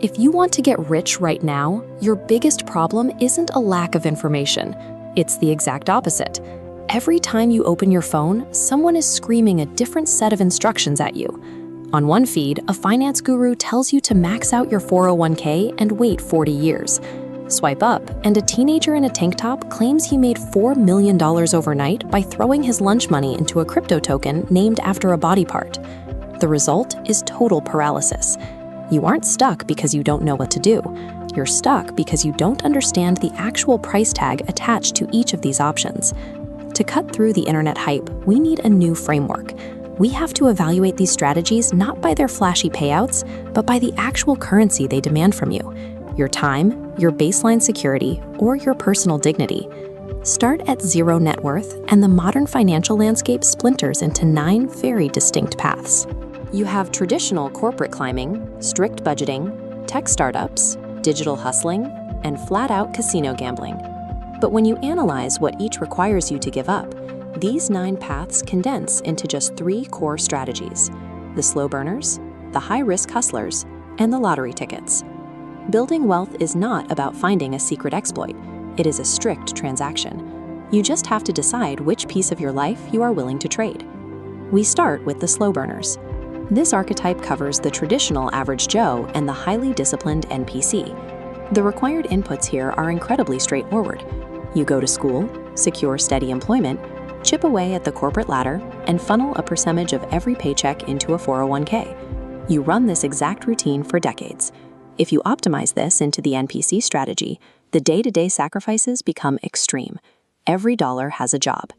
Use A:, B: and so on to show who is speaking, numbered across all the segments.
A: If you want to get rich right now, your biggest problem isn't a lack of information. It's the exact opposite. Every time you open your phone, someone is screaming a different set of instructions at you. On one feed, a finance guru tells you to max out your 401k and wait 40 years. Swipe up, and a teenager in a tank top claims he made $4 million overnight by throwing his lunch money into a crypto token named after a body part. The result is total paralysis. You aren't stuck because you don't know what to do. You're stuck because you don't understand the actual price tag attached to each of these options. To cut through the internet hype, we need a new framework. We have to evaluate these strategies not by their flashy payouts, but by the actual currency they demand from you: your time, your baseline security, or your personal dignity. Start at zero net worth, and the modern financial landscape splinters into 9 very distinct paths. You have traditional corporate climbing, strict budgeting, tech startups, digital hustling, and flat-out casino gambling. But when you analyze what each requires you to give up, these 9 paths condense into just 3 core strategies: the slow burners, the high-risk hustlers, and the lottery tickets. Building wealth is not about finding a secret exploit. It is a strict transaction. You just have to decide which piece of your life you are willing to trade. We start with the slow burners. This archetype covers the traditional average Joe and the highly disciplined NPC. The required inputs here are incredibly straightforward. You go to school, secure steady employment, chip away at the corporate ladder, and funnel a percentage of every paycheck into a 401k. You run this exact routine for decades. If you optimize this into the NPC strategy, the day-to-day sacrifices become extreme. Every dollar has a job.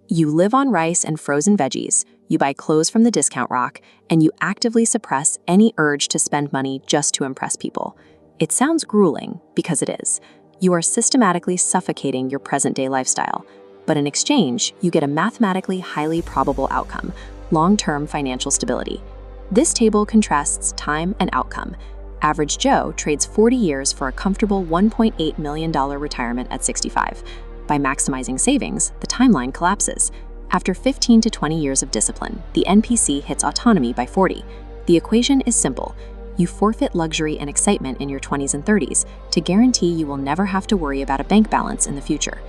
A: You live on rice and frozen veggies, you buy clothes from the discount rack, and you actively suppress any urge to spend money just to impress people. It sounds grueling, because it is. You are systematically suffocating your present-day lifestyle. But in exchange, you get a mathematically highly probable outcome: long-term financial stability. This table contrasts time and outcome. Average Joe trades 40 years for a comfortable $1.8 million retirement at 65. By maximizing savings, the timeline collapses. After 15 to 20 years of discipline, the NPC hits autonomy by 40. The equation is simple. You forfeit luxury and excitement in your 20s and 30s to guarantee you will never have to worry about a bank balance in the future.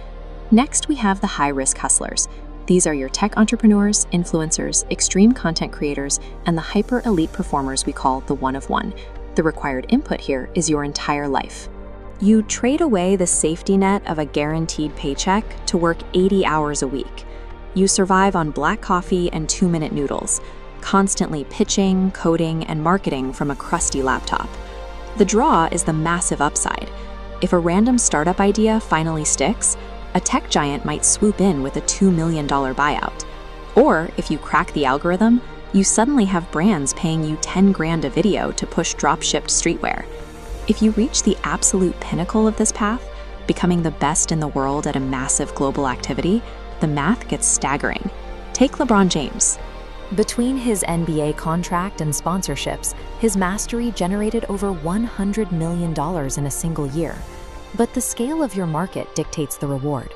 A: Next, we have the high-risk hustlers. These are your tech entrepreneurs, influencers, extreme content creators, and the hyper-elite performers we call the one of one. The required input here is your entire life. You trade away the safety net of a guaranteed paycheck to work 80 hours a week. You survive on black coffee and 2-minute noodles, constantly pitching, coding, and marketing from a crusty laptop. The draw is the massive upside. If a random startup idea finally sticks, a tech giant might swoop in with a $2 million buyout. Or if you crack the algorithm, you suddenly have brands paying you 10 grand a video to push drop-shipped streetwear. If you reach the absolute pinnacle of this path, becoming the best in the world at a massive global activity, the math gets staggering. Take LeBron James. Between his NBA contract and sponsorships, his mastery generated over $100 million in a single year. But the scale of your market dictates the reward.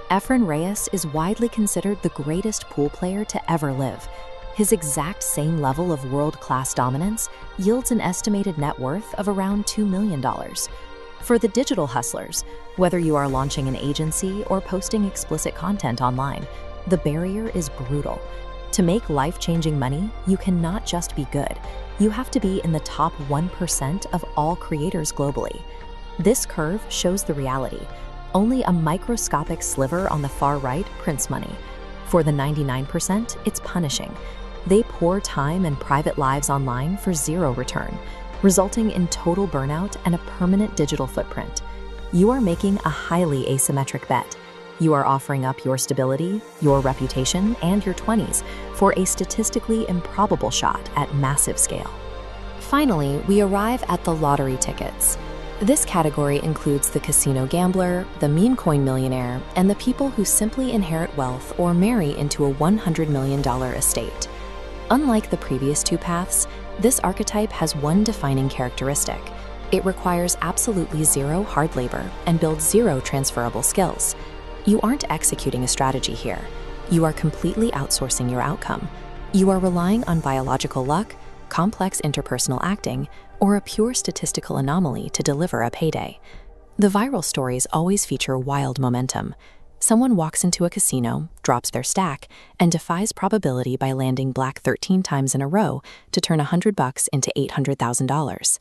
A: Efren Reyes is widely considered the greatest pool player to ever live. His exact same level of world-class dominance yields an estimated net worth of around $2 million. For the digital hustlers, whether you are launching an agency or posting explicit content online, the barrier is brutal. To make life-changing money, you cannot just be good. You have to be in the top 1% of all creators globally. This curve shows the reality. Only a microscopic sliver on the far right prints money. For the 99%, it's punishing. They pour time and private lives online for zero return, resulting in total burnout and a permanent digital footprint. You are making a highly asymmetric bet. You are offering up your stability, your reputation, and your 20s for a statistically improbable shot at massive scale. Finally, we arrive at the lottery tickets. This category includes the casino gambler, the meme coin millionaire, and the people who simply inherit wealth or marry into a $100 million estate. Unlike the previous 2 paths, this archetype has one defining characteristic. It requires absolutely zero hard labor and builds zero transferable skills. You aren't executing a strategy here. You are completely outsourcing your outcome. You are relying on biological luck, complex interpersonal acting, or a pure statistical anomaly to deliver a payday. The viral stories always feature wild momentum. Someone walks into a casino, drops their stack, and defies probability by landing black 13 times in a row to turn $100 into $800,000.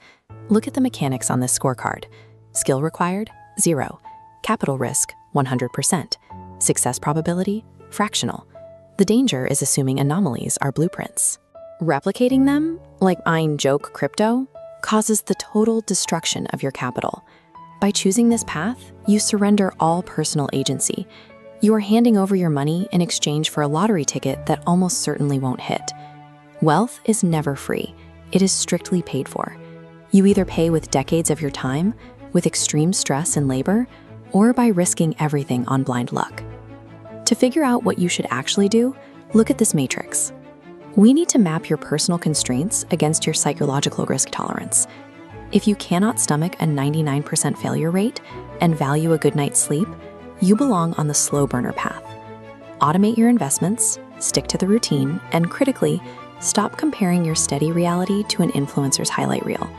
A: Look at the mechanics on this scorecard. Skill required, 0. Capital risk, 100%. Success probability, fractional. The danger is assuming anomalies are blueprints. Replicating them, like buying joke crypto, causes the total destruction of your capital. By choosing this path, you surrender all personal agency. You are handing over your money in exchange for a lottery ticket that almost certainly won't hit. Wealth is never free. It is strictly paid for. You either pay with decades of your time, with extreme stress and labor, or by risking everything on blind luck. To figure out what you should actually do, look at this matrix. We need to map your personal constraints against your psychological risk tolerance. If you cannot stomach a 99% failure rate and value a good night's sleep, you belong on the slow burner path. Automate your investments, stick to the routine, and critically, stop comparing your steady reality to an influencer's highlight reel.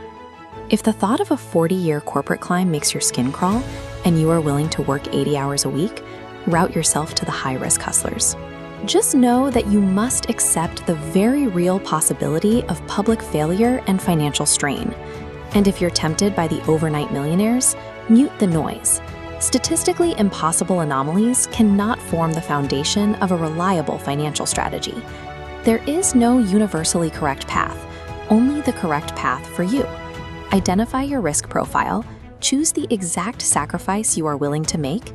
A: If the thought of a 40-year corporate climb makes your skin crawl and you are willing to work 80 hours a week, route yourself to the high-risk hustlers. Just know that you must accept the very real possibility of public failure and financial strain. And if you're tempted by the overnight millionaires, mute the noise. Statistically impossible anomalies cannot form the foundation of a reliable financial strategy. There is no universally correct path, only the correct path for you. Identify your risk profile, choose the exact sacrifice you are willing to make,